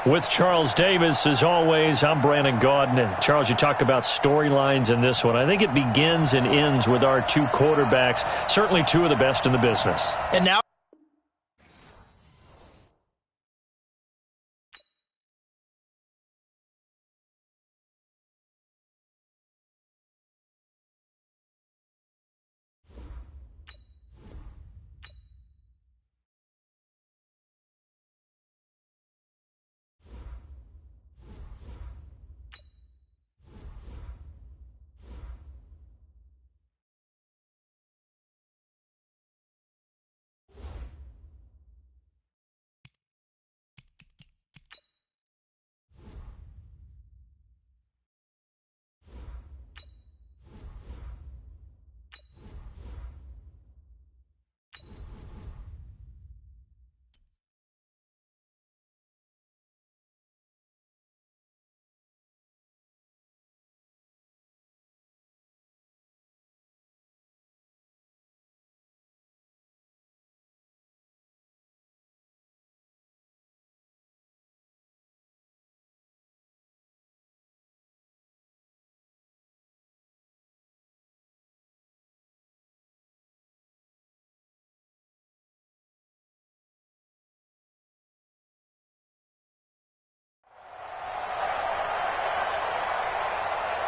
With Charles Davis, as always, I'm Brandon Gaudin. Charles, you talk about storylines in this one. I think it begins and ends with our two quarterbacks, certainly two of the best in the business. And now,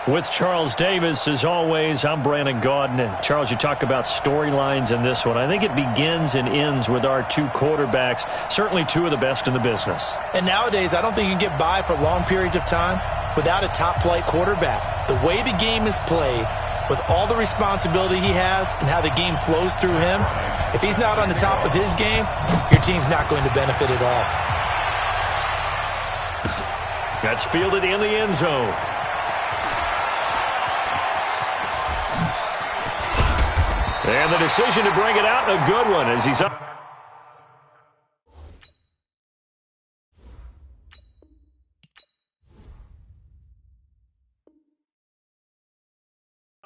With Charles Davis, as always, I'm Brandon Gaudin. Charles, you talk about storylines in this one. I think it begins and ends with our two quarterbacks, certainly two of the best in the business. And nowadays, I don't think you can get by for long periods of time without a top-flight quarterback. The way the game is played, with all the responsibility he has and how the game flows through him, if he's not on the top of his game, your team's not going to benefit at all. That's fielded in the end zone. And the decision to bring it out, a good one as he's up.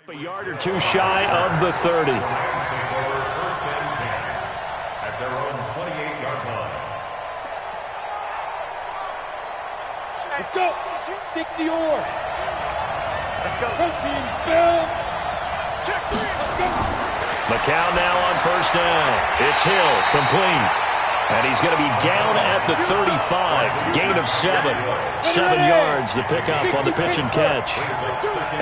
A yard or two shy of the 30. At their own 28-yard line. Let's go. 60 or. Let's go. Protein spell. Check 3. Let's go. McCown now on first down. It's Hill, complete. And he's going to be down at the 35. Gain of 7. 7 yards, the pickup on the pitch and catch.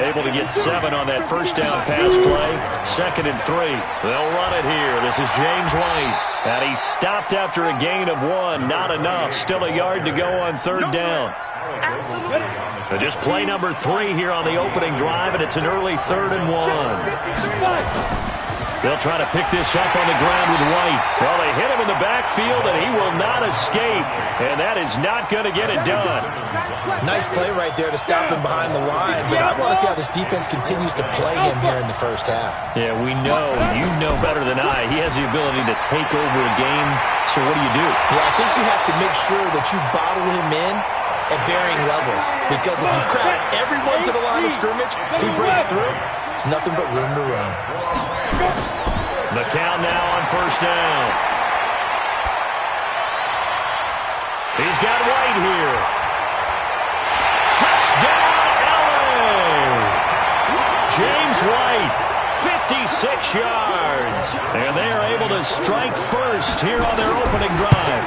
Able to get 7 on that first down pass play. 2nd and 3. They'll run it here. This is James White. And he stopped after a gain of 1. Not enough. Still a yard to go on 3rd down. So just play number 3 here on the opening drive, and it's an early 3rd and 1. They'll try to pick this up on the ground with White. Well, they hit him in the backfield, and he will not escape. And that is not going to get it done. Nice play right there to stop him behind the line, but I want to see how this defense continues to play him here in the first half. Yeah, we know. You know better than I. He has the ability to take over a game. So what do you do? Yeah, I think you have to make sure that you bottle him in at varying levels. Because if you crowd everyone to the line of scrimmage, if he breaks through, there's nothing but room to run. McCown now on first down. He's got White here. Touchdown, LA! James White, 56 yards. And they are able to strike first here on their opening drive.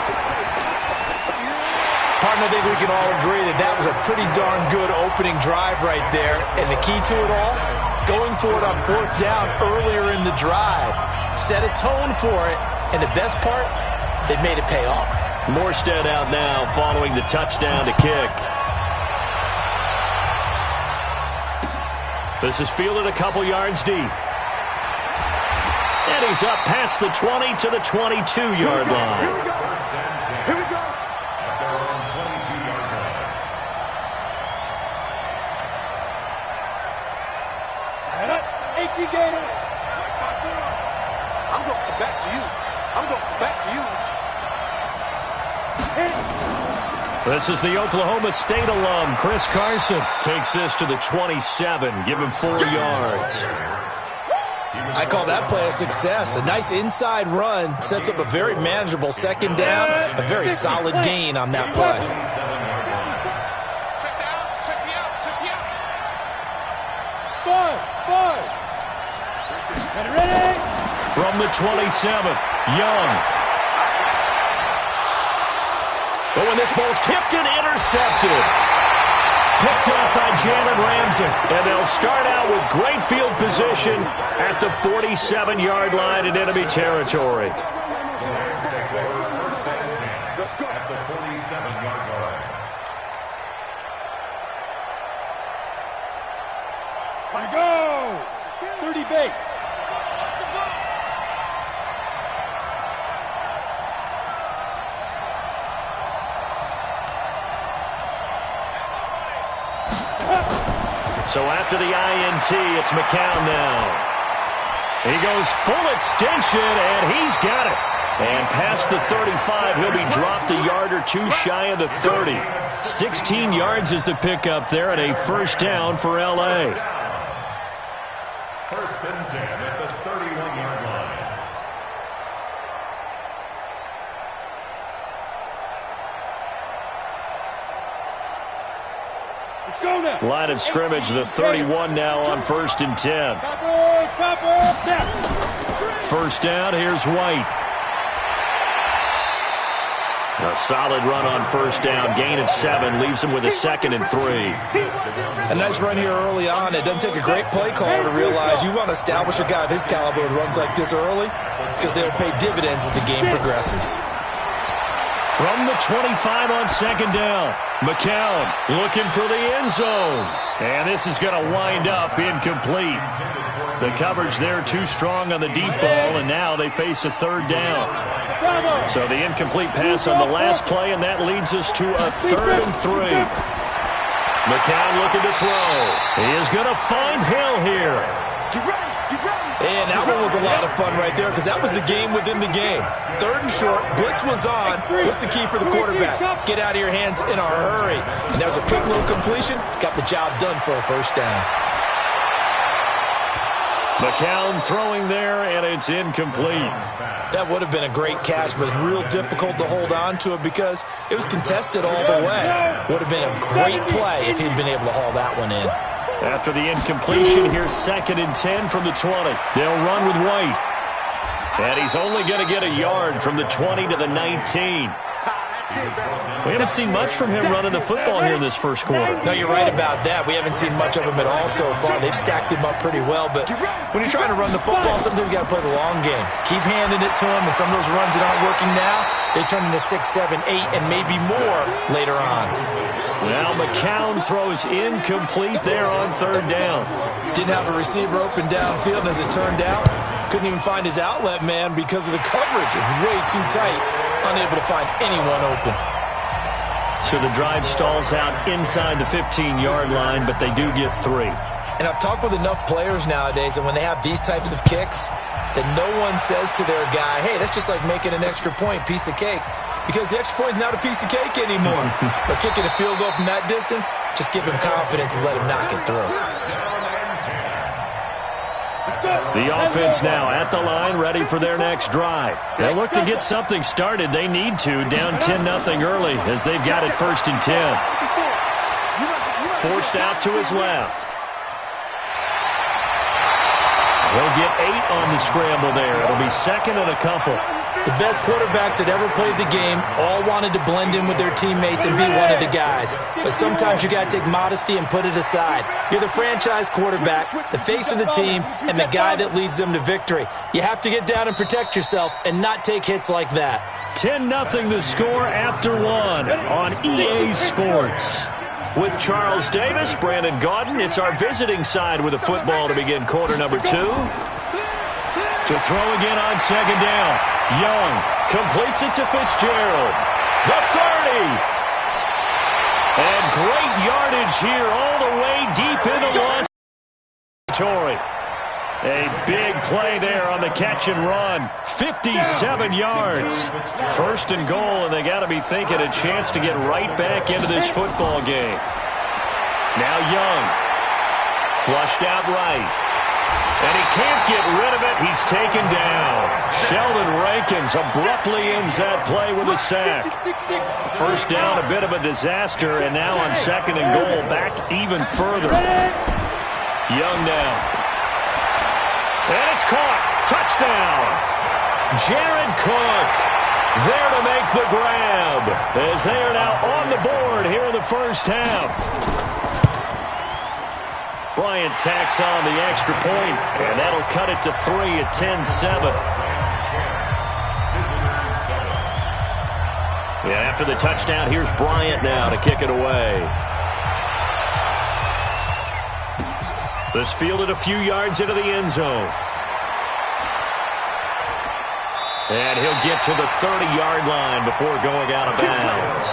Partner, I think we can all agree that that was a pretty darn good opening drive right there. And the key to it all, going for it on 4th down earlier in the drive. Set a tone for it, and the best part, they made it pay off. Morstead out now following the touchdown to kick. This is fielded a couple yards deep. And he's up past the 20 to the 22-yard line. Here we go. Here we go. At their own 22-yard line. And up. AT Gator. I'm going back to you. I'm going back to you. This is the Oklahoma State alum, Chris Carson. Takes this to the 27. Give him 4 yards. I call that play a success. A nice inside run sets up a very manageable 2nd down. A very solid gain on that play. 5. Ready? From the 27, Young. Oh, and this ball's tipped and intercepted. Picked up by Jalen Ramsey. And they'll start out with great field position at the 47-yard line in enemy territory. Let's go. At the 47-yard line. Go! 30 base. So after the INT, it's McCown now. He goes full extension, and he's got it. And past the 35, he'll be dropped a yard or two shy of the 30. 16 yards is the pickup there, and a first down for L.A. First and 10 at the 31-yard line. Let's go now. Line of scrimmage, the 31 now on first and 10. First down, here's White. A solid run on first down. Gain of 7 leaves him with a 2nd and 3. A nice run here early on. It doesn't take a great play caller to realize you want to establish a guy of his caliber with runs like this early because they'll pay dividends as the game progresses. From the 25 on second down, McCown looking for the end zone. And this is going to wind up incomplete. The coverage there too strong on the deep ball, and now they face a third down. So the incomplete pass on the last play, and that leads us to a 3rd and 3. McCown looking to throw. He is going to find Hill here. And that one was a lot of fun right there because that was the game within the game. 3rd and short, blitz was on. What's the key for the quarterback? Get out of your hands in a hurry. And that was a quick little completion. Got the job done for a first down. McCown throwing there, and it's incomplete. That would have been a great catch, but it's real difficult to hold on to it because it was contested all the way. Would have been a great play if he'd been able to haul that one in. After the incompletion, here's 2nd and 10 from the 20. They'll run with White. And he's only going to get a yard from the 20 to the 19. We haven't seen much from him running the football here in this first quarter. No, you're right about that. We haven't seen much of him at all so far. They've stacked him up pretty well, but when you're trying to run the football, sometimes you got to play the long game. Keep handing it to him, and some of those runs that aren't working now, they turn into 6, 7, 8, and maybe more later on. Well, McCown throws incomplete there on 3rd down. Didn't have a receiver open downfield, and as it turned out, couldn't even find his outlet man because of the coverage. It was way too tight, unable to find anyone open. So the drive stalls out inside the 15-yard line, but they do get 3. And I've talked with enough players nowadays that when they have these types of kicks, that no one says to their guy, hey, that's just like making an extra point, piece of cake. Because the extra point is not a piece of cake anymore. But kicking a field goal from that distance, just give him confidence and let him knock it through. The offense now at the line, ready for their next drive. They'll look to get something started. They need to, down 10-0 early as they've got it 1st and 10. Forced out to his left. He'll get 8 on the scramble there. It'll be 2nd and a couple. The best quarterbacks that ever played the game all wanted to blend in with their teammates and be one of the guys. But sometimes you got to take modesty and put it aside. You're the franchise quarterback, the face of the team, and the guy that leads them to victory. You have to get down and protect yourself and not take hits like that. 10-0 the score after 1 on EA Sports. With Charles Davis, Brandon Gaudin, it's our visiting side with a football to begin quarter number 2. To throw again on 2nd down. Young completes it to Fitzgerald. The 30. And great yardage here all the way deep into launch territory. A big play there on the catch and run. 57 yards. 1st and goal, and they got to be thinking a chance to get right back into this football game. Now Young. Flushed out right. And he can't get rid of it. He's taken down. Sheldon Rankins abruptly ends that play with a sack. First down, a bit of a disaster, and now on 2nd and goal, back even further. Young now. It's caught. Touchdown. Jared Cook there to make the grab as they are now on the board here in the first half. Bryant tacks on the extra point, and that'll cut it to 3 at 10-7. Yeah, after the touchdown, here's Bryant now to kick it away. This fielded a few yards into the end zone. And he'll get to the 30-yard line before going out of bounds.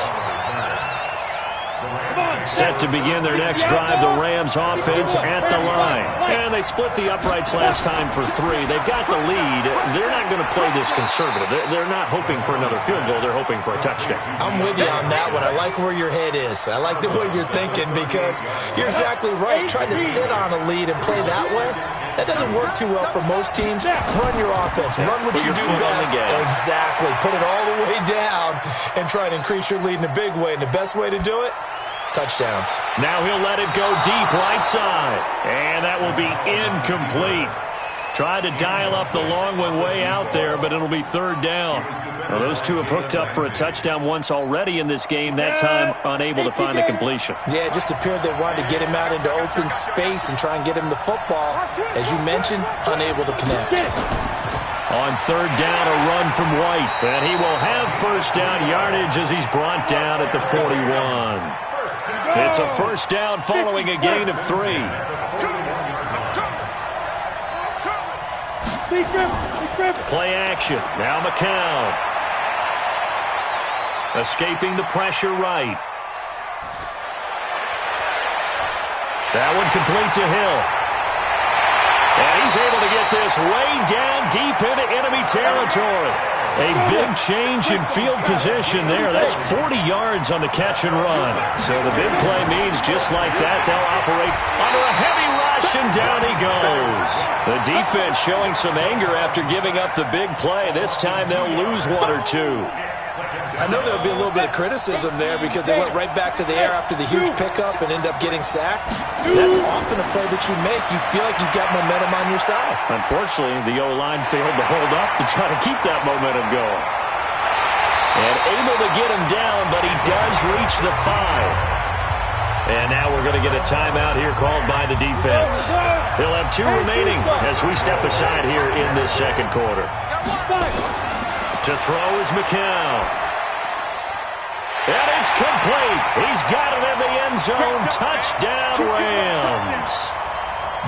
Set to begin their next drive, the Rams offense at the line. And they split the uprights last time for 3. They've got the lead. They're not going to play this conservative. They're not hoping for another field goal. They're hoping for a touchdown. I'm with you on that one. I like where your head is. I like the way you're thinking because you're exactly right. Trying to sit on a lead and play that way, that doesn't work too well for most teams. Run your offense. Run what you do best. Exactly. Put it all the way down and try and increase your lead in a big way. And the best way to do it, touchdowns. Now he'll let it go deep right side. And that will be incomplete. Tried to dial up the long one way out there, but it'll be third down. Well, those two have hooked up for a touchdown once already in this game, that time unable to find the completion. Yeah, it just appeared they wanted to get him out into open space and try and get him the football. As you mentioned, unable to connect. On third down, a run from White. And he will have first down yardage as he's brought down at the 41. It's a first down following a gain of 3. Play action. Now McCown. Escaping the pressure right. That one complete to Hill. And he's able to get this way down deep into enemy territory. A big change in field position there. That's 40 yards on the catch and run. So the big play means just like that, they'll operate under a heavy rush, and down he goes. The defense showing some anger after giving up the big play. This time they'll lose 1 or 2. I know there'll be a little bit of criticism there because they went right back to the air after the huge pickup and end up getting sacked. That's often a play that you make. You feel like you've got momentum on your side. Unfortunately, the O-line failed to hold up to try to keep that momentum going. And able to get him down, but he does reach the 5. And now we're going to get a timeout here called by the defense. They'll have 2 remaining as we step aside here in this second quarter. To throw is McCown. And it's complete. He's got it in the end zone. Touchdown, Rams.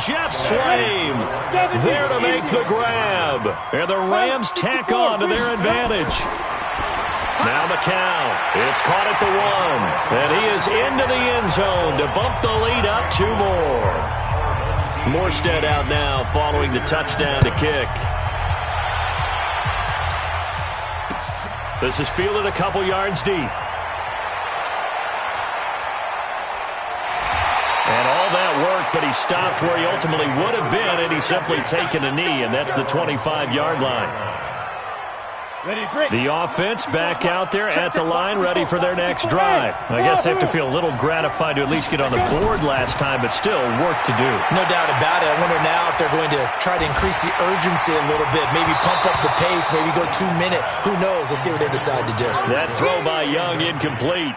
Jeff Swaim there to make the grab. And the Rams tack on to their advantage. Now McCown. It's caught at the 1. And he is into the end zone to bump the lead up 2 more. Morstead out now following the touchdown to kick. This is fielded a couple yards deep. And all that worked, but he stopped where he ultimately would have been, and he's simply taken a knee, and that's the 25-yard line. The offense back out there at the line, ready for their next drive. I guess they have to feel a little gratified to at least get on the board last time, but still work to do. No doubt about it. I wonder now if they're going to try to increase the urgency a little bit, maybe pump up the pace, maybe go 2-minute. Who knows? Let's see what they decide to do. That throw by Young incomplete.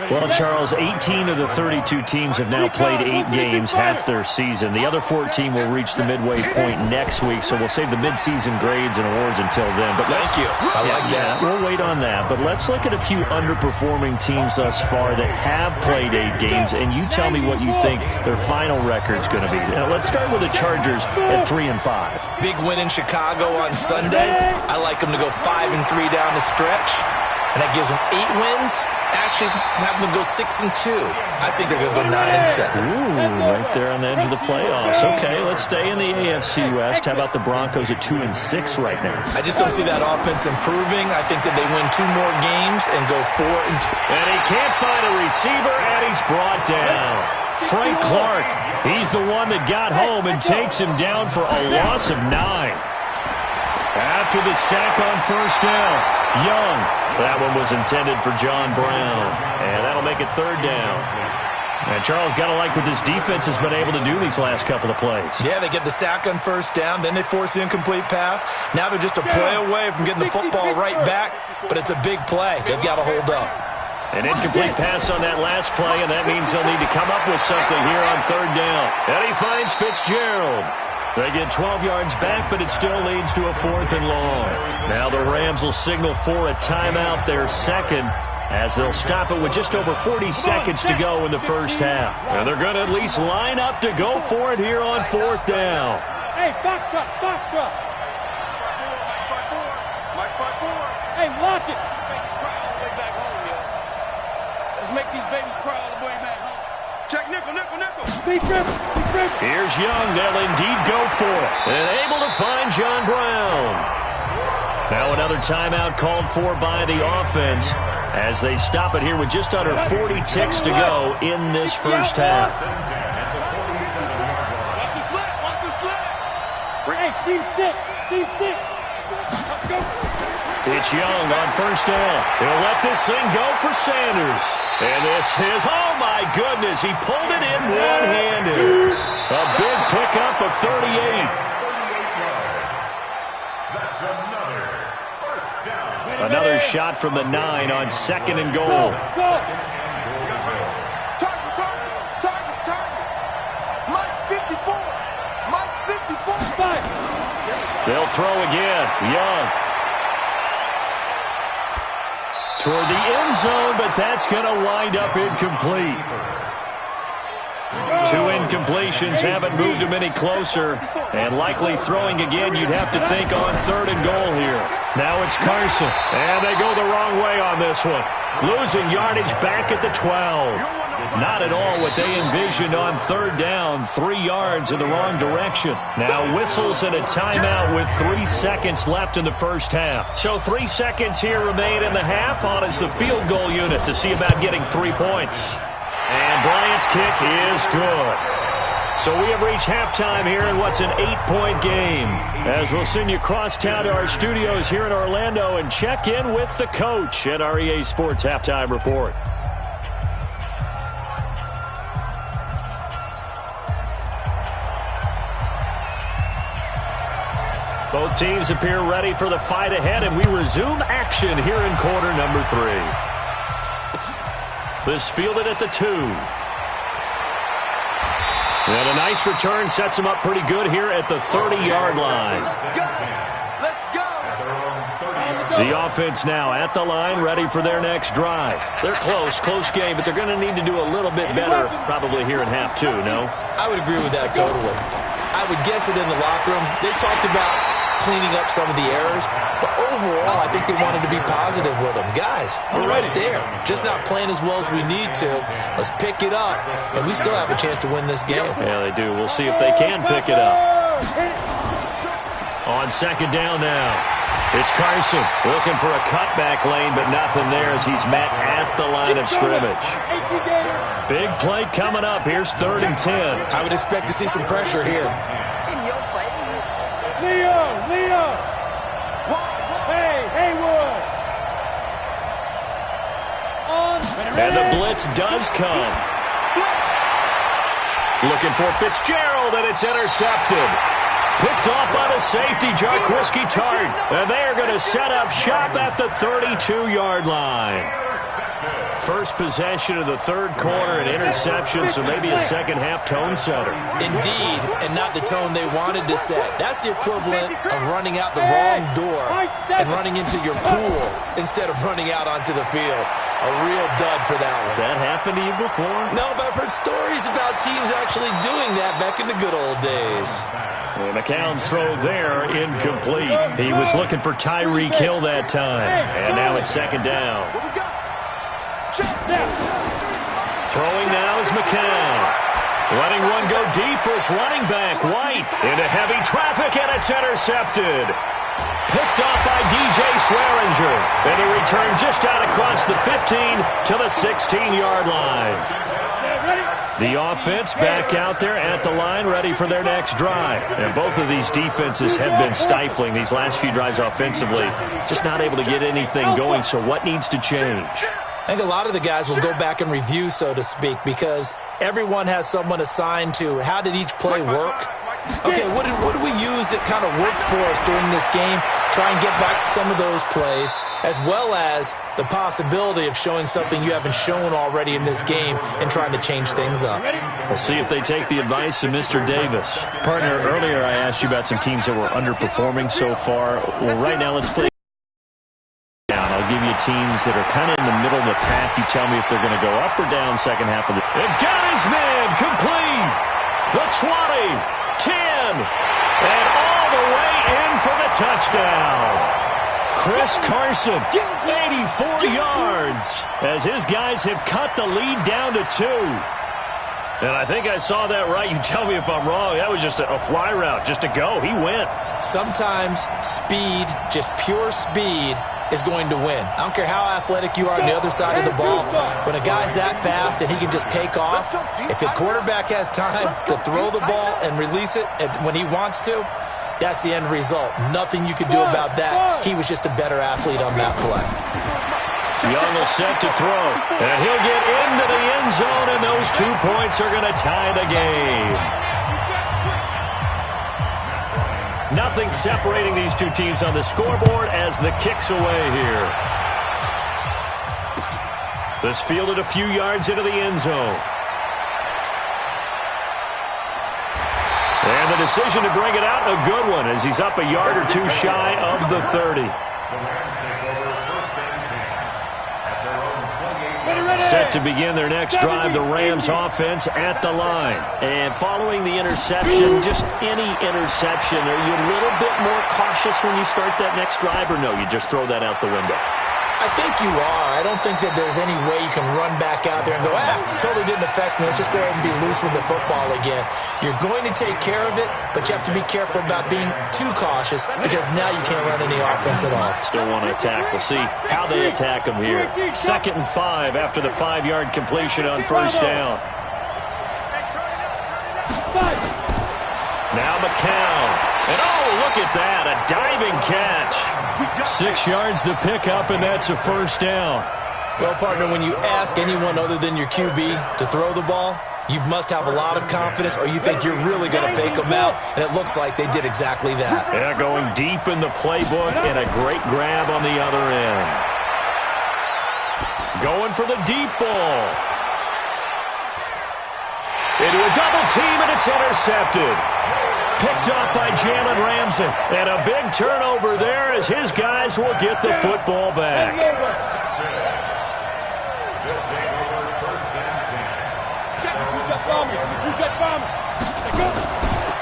Well, Charles, 18 of the 32 teams have now played 8 games, half their season. The other 14 will reach the midway point next week, so we'll save the midseason grades and awards until then. But thank you. I like that. We'll wait on that. But let's look at a few underperforming teams thus far that have played 8 games, and you tell me what you think their final record's going to be. Now, let's start with the Chargers at 3-5. Big win in Chicago on Sunday. I like them to go 5-3 down the stretch, and that gives them 8 wins. Actually, have them go 6-2. I think they're going to go 9-7. Ooh, right there on the edge of the playoffs. Okay, let's stay in the AFC West. How about the Broncos at 2-6 right now? I just don't see that offense improving. I think that they win 2 more games and go 4-2. And he can't find a receiver, and he's brought down. Frank Clark, he's the one that got home and takes him down for a loss of 9. After the sack on first down, Young. That one was intended for John Brown. And that'll make it third down. And Charles, got to like what this defense has been able to do these last couple of plays. Yeah, they get the sack on first down, then they force the incomplete pass. Now they're just a play away from getting the football right back, but it's a big play. They've got to hold up. An incomplete pass on that last play, and that means they'll need to come up with something here on third down. And he finds Fitzgerald. They get 12 yards back, but it still leads to a 4th and long. Now the Rams will signal for a timeout, their second, as they'll stop it with just over 40 seconds to go in the first half. And they're going to at least line up to go for it here on 4th down. Hey, box truck, box truck. Mike 5-4. Hey, lock it. Babies cry all the way back home, yo. Let's make these babies cry all the way back home. Check nickel. Deep rip. Here's Young. They'll indeed go for it. And able to find John Brown. Now another timeout called for by the offense as they stop it here with just under 40 ticks to go in this first half. Watch the slip. Hey, team 6. Let's go. It's Young on first down. He'll let this thing go for Sanders. And this is, oh my goodness, he pulled it in one-handed. A big pickup of 38. That's another first down. Another shot from the 9 on 2nd and goal. Go. Target. Mike 54. Mike 54. Five. They'll throw again. Young. Toward the end zone, but that's going to wind up incomplete. 2 incompletions haven't moved him any closer. And likely throwing again, you'd have to think on 3rd and goal here. Now it's Carson. And they go the wrong way on this one. Losing yardage back at the 12. Not at all what they envisioned on 3rd down. 3 yards in the wrong direction. Now whistles and a timeout with 3 seconds left in the first half. So 3 seconds here remain in the half. On is the field goal unit to see about getting 3 points. And Bryant's kick is good. So we have reached halftime here in what's an 8-point game. As we'll send you across town to our studios here in Orlando and check in with the coach at our EA Sports Halftime Report. Both teams appear ready for the fight ahead, and we resume action here in quarter number 3. This fielded at the 2. And a nice return sets him up pretty good here at the 30-yard line. Let's go. The offense now at the line, ready for their next drive. They're close game, but they're going to need to do a little bit better probably here in half 2, no? I would agree with that totally. I would guess it in the locker room. They talked about cleaning up some of the errors, but overall, I think they wanted to be positive with them. Guys, we're right there. Just not playing as well as we need to. Let's pick it up, and we still have a chance to win this game. Yeah, they do. We'll see if they can pick it up. On 2nd down now. It's Carson looking for a cutback lane, but nothing there as he's met at the line of scrimmage. Big play coming up. Here's 3rd and 10. I would expect to see some pressure here. In your face. Leo. Hey, Haywood. And the blitz does come. Looking for Fitzgerald, and it's intercepted. Picked off by the safety, Jarquiski Tart. And they are going to set up shop at the 32-yard line. First possession of the 3rd quarter, an interception, so maybe a second-half tone setter. Indeed, and not the tone they wanted to set. That's the equivalent of running out the wrong door and running into your pool instead of running out onto the field. A real dud for that one. Has that happened to you before? No, but I've heard stories about teams actually doing that back in the good old days. And McCown's throw there, incomplete. He was looking for Tyreek Hill that time. And now it's 2nd down. Throwing now is McCown. Letting one go deep for his running back, White. Into heavy traffic, and it's intercepted. Picked off by DJ Swearinger. And a return just out across the 15 to the 16-yard line. The offense back out there at the line, ready for their next drive. And both of these defenses have been stifling these last few drives offensively. Just not able to get anything going, so what needs to change? I think a lot of the guys will go back and review, so to speak, because everyone has someone assigned to how did each play work. Okay, what did we use that kind of worked for us during this game? Try and get back some of those plays, as well as the possibility of showing something you haven't shown already in this game and trying to change things up. We'll see if they take the advice of Mr. Davis. Partner, earlier I asked you about some teams that were underperforming so far. Well, right now let's play down. I'll give you teams that are kind of in the middle of the pack. You tell me if they're going to go up or down second half of the... It got his man complete. The 20. 10, and all the way in for the touchdown. Chris Carson, 84 yards, as his guys have cut the lead down to 2. And I think I saw that right. You tell me if I'm wrong. That was just a fly route, just to go. He went. Sometimes speed, just pure speed, is going to win. I don't care how athletic you are on the other side of the ball. When a guy's that fast and he can just take off, if the quarterback has time to throw the ball and release it when he wants to, that's the end result. Nothing you could do about that. He was just a better athlete on that play. Young will set to throw, and he'll get into the end zone, and those 2 points are going to tie the game. Nothing separating these two teams on the scoreboard as the kick's away here. This fielded a few yards into the end zone. And the decision to bring it out, a good one, as he's up a yard or 2 shy of the 30. Set to begin their next drive, the Rams offense at the line. And following the interception, just any interception, are you a little bit more cautious when you start that next drive, or no, you just throw that out the window? I think you are. I don't think that there's any way you can run back out there and go, totally didn't affect me. Let's just go ahead and be loose with the football again. You're going to take care of it, but you have to be careful about being too cautious because now you can't run any offense at all. Still want to attack. We'll see how they attack them here. 2nd and 5 after the 5-yard completion on first down. Now McCown. And oh, look at that, a diving catch. 6 yards to pick up, and that's a first down. Well, partner, when you ask anyone other than your QB to throw the ball, you must have a lot of confidence, or you think you're really going to fake them out, and it looks like they did exactly that. Yeah, going deep in the playbook, and a great grab on the other end. Going for the deep ball. Into a double team, and it's intercepted. Picked up by Jalen Ramsey. And a big turnover there as his guys will get the football back.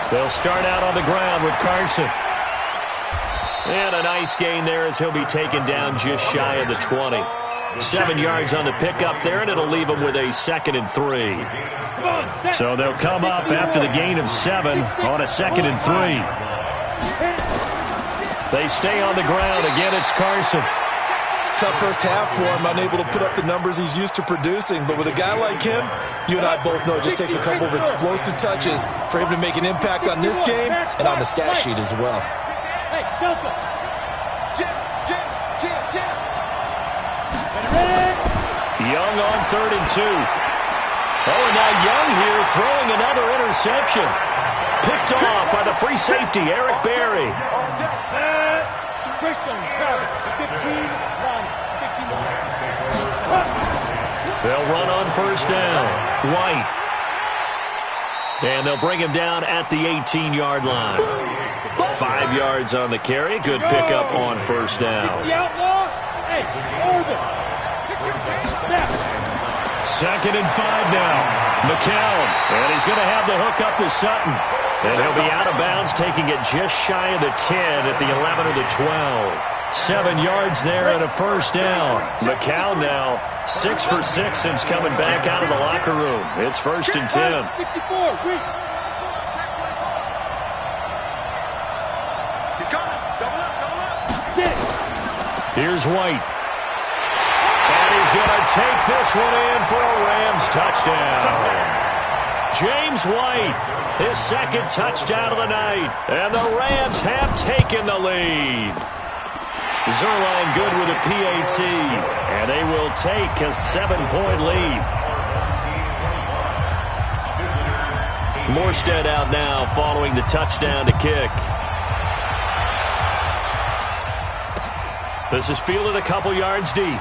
They'll start out on the ground with Carson. And a nice gain there as he'll be taken down just shy of the 20. 7 yards on the pickup there, and it'll leave him with a 2nd and 3. So they'll come up after the gain of 7 on a 2nd and 3. They stay on the ground. Again, it's Carson. Tough first half for him, unable to put up the numbers he's used to producing. But with a guy like him, you and I both know it just takes a couple of explosive touches for him to make an impact on this game and on the stat sheet as well. Hey, Delta. Jim. Young on 3rd and 2. Oh, and now Young here throwing another interception. Picked off by the free safety, Eric Berry. They'll run on first down. White. And they'll bring him down at the 18-yard line. 5 yards on the carry. Good pickup on first down. 2nd and 5 now. McCown. And he's going to have the hook up to Sutton. And he'll be out of bounds, taking it just shy of the 10 at the 11 or the 12. 7 yards there and a first down. McCown now 6 for 6 since coming back out of the locker room. It's 1st and 10. 64, wait. He's coming. Double up. Here's White. And he's going to take this one in for a Rams touchdown. James White, his 2nd touchdown of the night. And the Rams have taken the lead. Zerline good with a PAT, and they will take a 7-point lead. Morstead out now following the touchdown to kick. This is fielded a couple yards deep.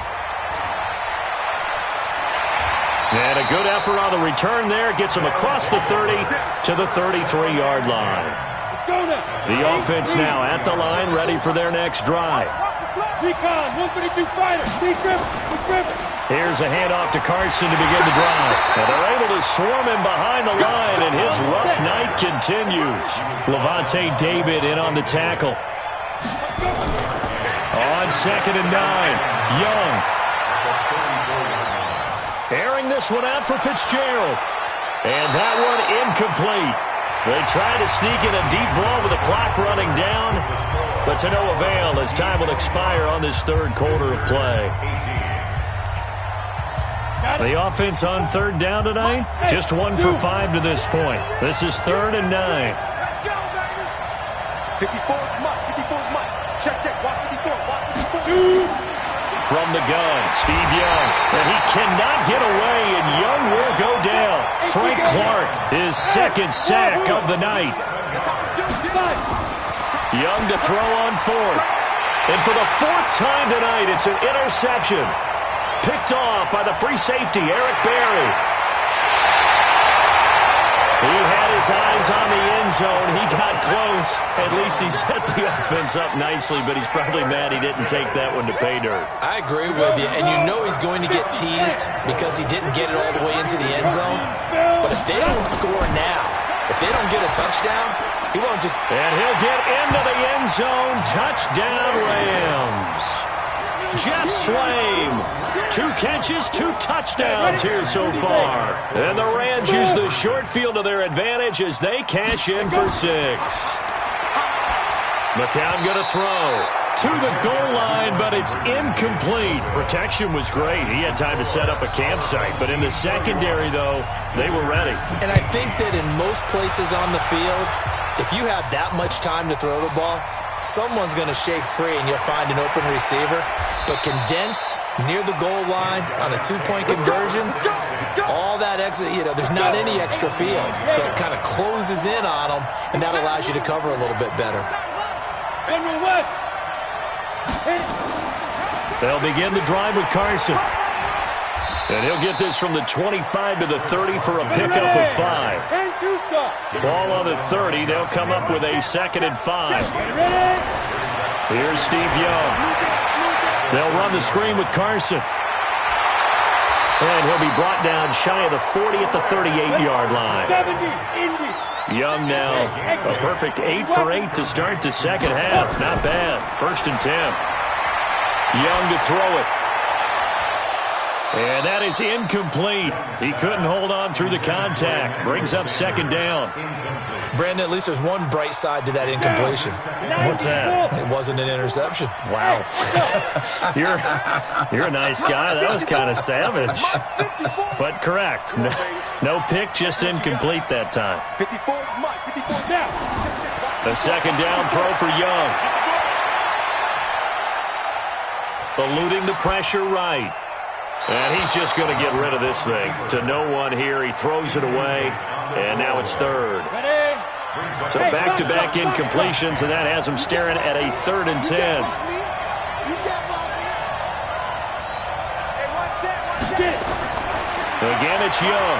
And a good effort on the return there. Gets him across the 30 to the 33-yard line. The offense now at the line, ready for their next drive. Recon, 132 fighter. Here's a handoff to Carson to begin the drive. And they're able to swarm him behind the line, and his rough night continues. Levante David in on the tackle. On 2nd and 9, Young. Airing this one out for Fitzgerald. And that one incomplete. They try to sneak in a deep ball with the clock running down, but to no avail as time will expire on this third quarter of play. The offense on 3rd down tonight, just 1 for 5 to this point. This is 3rd and 9. 54's Mike. 54's Mike. Check. Watch 54. Watch 54. From the gun, Steve Young. And he cannot get away, and Young will go down. Frank Clark, his 2nd sack of the night. Young to throw on 4th. And for the 4th time tonight, it's an interception. Picked off by the free safety, Eric Berry. He had his eyes on the end zone. He got close. At least he set the offense up nicely, but he's probably mad he didn't take that one to pay dirt. I agree with you, and you know he's going to get teased because he didn't get it all the way into the end zone. But if they don't score now, if they don't get a touchdown, he won't just... And he'll get into the end zone. Touchdown, Rams. Jeff Swaim, 2 catches, 2 touchdowns here so far. And the Rams use the short field to their advantage as they cash in for 6. McCown going to throw to the goal line, but it's incomplete. Protection was great. He had time to set up a campsite, but in the secondary, though, they were ready. And I think that in most places on the field, if you have that much time to throw the ball, someone's going to shake free and you'll find an open receiver. But condensed near the goal line on a 2-point conversion, all that extra, there's not any extra field. So it kind of closes in on them, and that allows you to cover a little bit better. They'll begin the drive with Carson. And he'll get this from the 25 to the 30 for a pickup of 5. Ball on the 30. They'll come up with a 2nd and 5. Here's Steve Young. They'll run the screen with Carson. And he'll be brought down shy of the 40 at the 38-yard line. Young now, a perfect 8 for 8 to start the second half. Not bad. 1st and 10. Young to throw it. And that is incomplete. He couldn't hold on through the contact. Brings up 2nd down. Brandon, at least there's one bright side to that incompletion. What's that? It wasn't an interception. Wow. You're a nice guy. That was kind of savage. But correct. No pick, just incomplete that time. 54's Mike. 54's down. A 2nd down throw for Young. Eluding the pressure right. And he's just going to get rid of this thing. To no one here. He throws it away. And now it's 3rd. So back-to-back incompletions, and that has him staring at a 3rd and 10. Again, it's Young.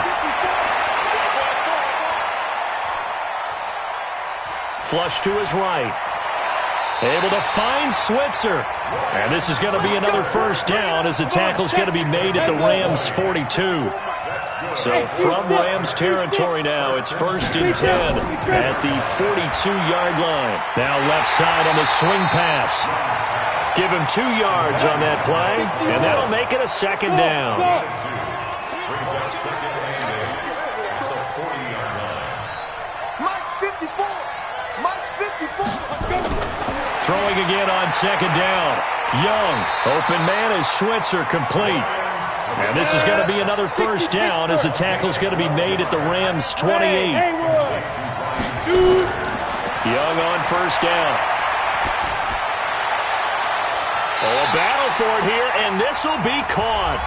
Flush to his right. Able to find Switzer. And this is going to be another 1st down as the tackle's going to be made at the Rams' 42. So from Rams territory now, it's 1st and 10 at the 42-yard line. Now left side on the swing pass. Give him 2 yards on that play, and that'll make it a 2nd down. Mike 54. Mike 54. Throwing again on 2nd down. Young, open man is Switzer, complete. And this is going to be another 1st down as the tackle's going to be made at the Rams' 28. Young on 1st down. Oh, a battle for it here, and this will be caught.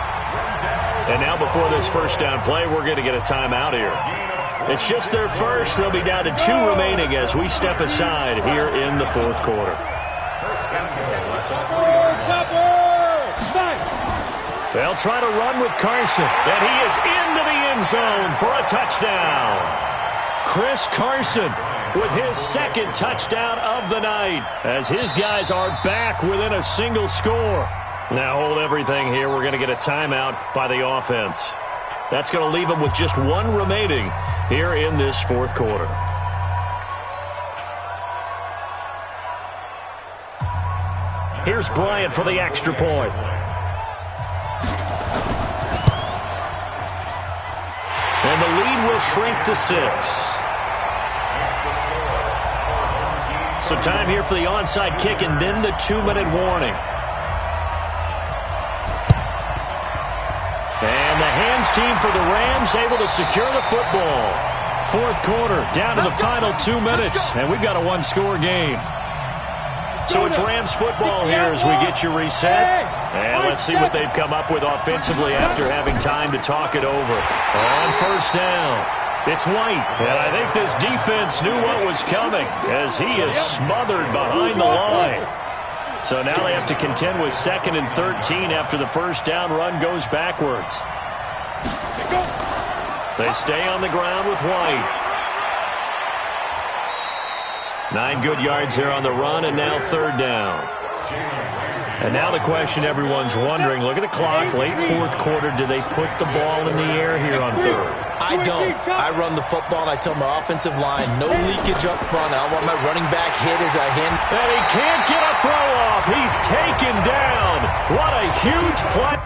And now before this first down play, we're going to get a timeout here. It's just their first. They'll be down to 2 remaining as we step aside here in the fourth quarter. They'll try to run with Carson, and he is into the end zone for a touchdown. Chris Carson with his second touchdown of the night as his guys are back within a single score. Now hold everything here. We're going to get a timeout by the offense. That's going to leave them with just 1 remaining here in this fourth quarter. Here's Bryant for the extra point. And the lead will shrink to 6. So time here for the onside kick and then the 2-minute warning. And the hands team for the Rams able to secure the football. Fourth quarter, down to the final 2 minutes, and we've got a 1-score game. So it's Rams football here as we get you reset. And let's see what they've come up with offensively after having time to talk it over. On first down, it's White. And I think this defense knew what was coming as he is smothered behind the line. So now they have to contend with 2nd and 13 after the first down run goes backwards. They stay on the ground with White. 9 good yards there on the run, and now 3rd down. And now the question everyone's wondering, look at the clock, late fourth quarter, do they put the ball in the air here on 3rd? I don't. I run the football, and I tell my offensive line, no leakage up front. I don't want my running back hit as I hit. And he can't get a throw off. He's taken down. What a huge play.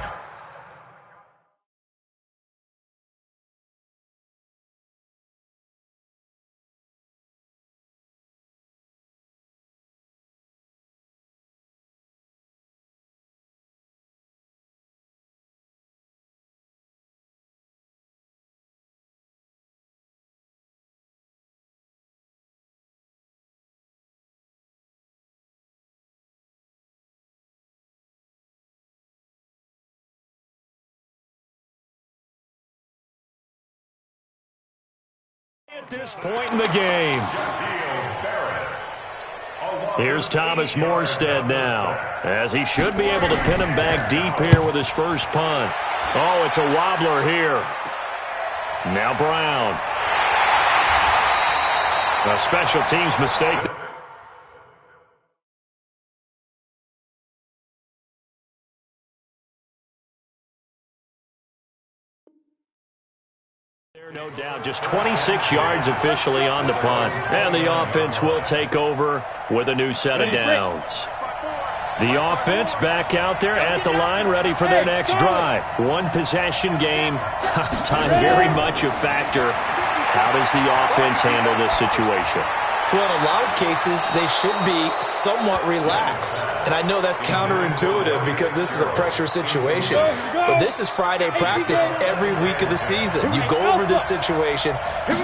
At this point in the game. Here's Thomas Morstead now, as he should be able to pin him back deep here with his first punt. Oh, it's a wobbler here. Now Brown. A special teams mistake. No doubt, just 26 yards officially on the punt. And the offense will take over with a new set of downs. The offense back out there at the line, ready for their next drive. 1 possession game. Time very much a factor. How does the offense handle this situation? Well, in a lot of cases, they should be somewhat relaxed. And I know that's counterintuitive because this is a pressure situation. But this is Friday practice every week of the season. You go over this situation,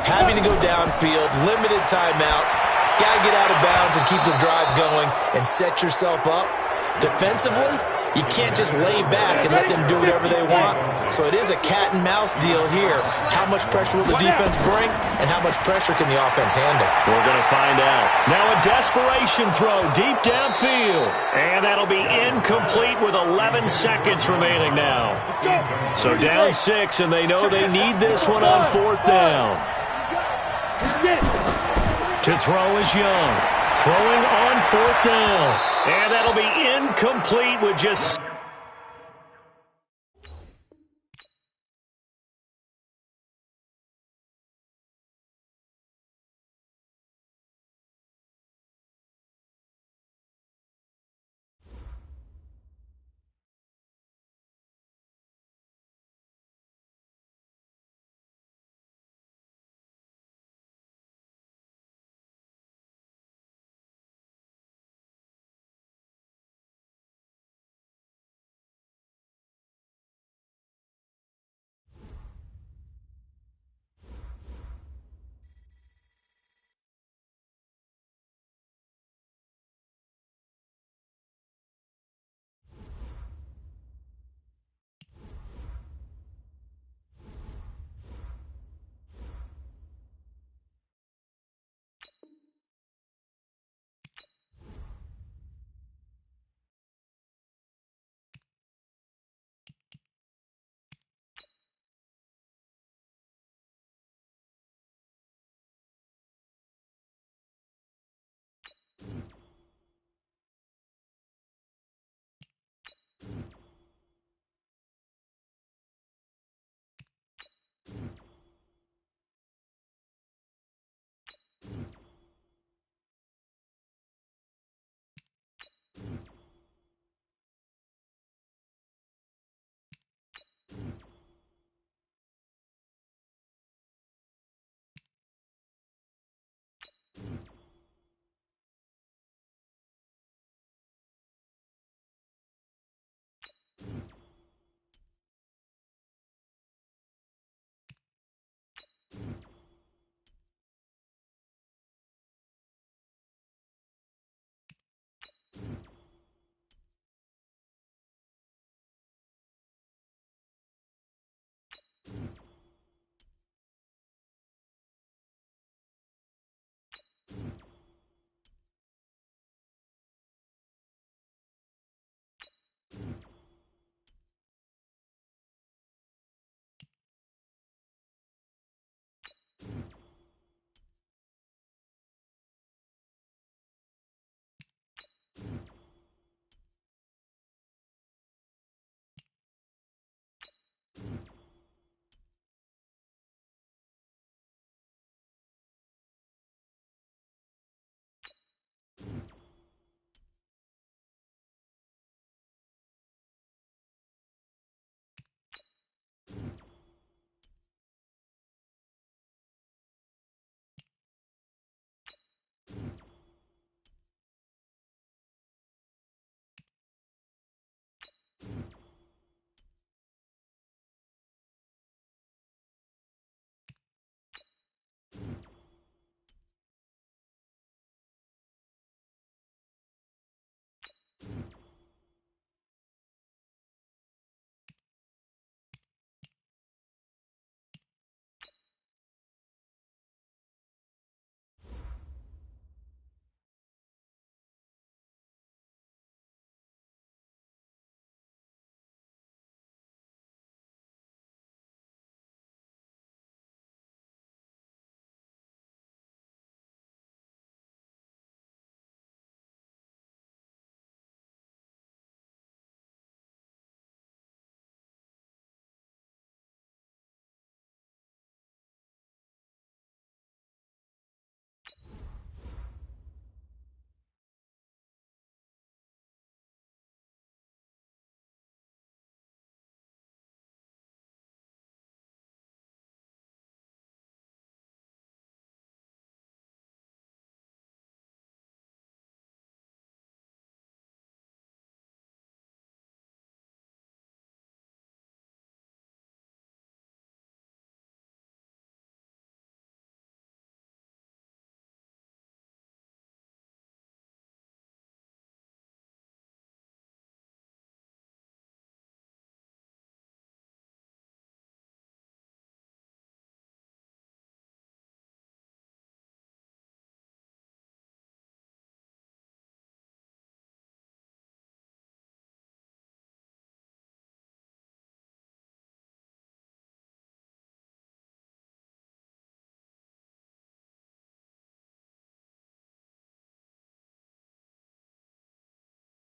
having to go downfield, limited timeouts, got to get out of bounds and keep the drive going and set yourself up. Defensively, you can't just lay back and let them do whatever they want. So it is a cat and mouse deal here. How much pressure will the defense bring, and how much pressure can the offense handle? We're going to find out. Now a desperation throw deep downfield. And that'll be incomplete with 11 seconds remaining now. So down 6, and they know they need this one on 4th down. To throw is Young. Throwing on 4th down. And that'll be incomplete with just...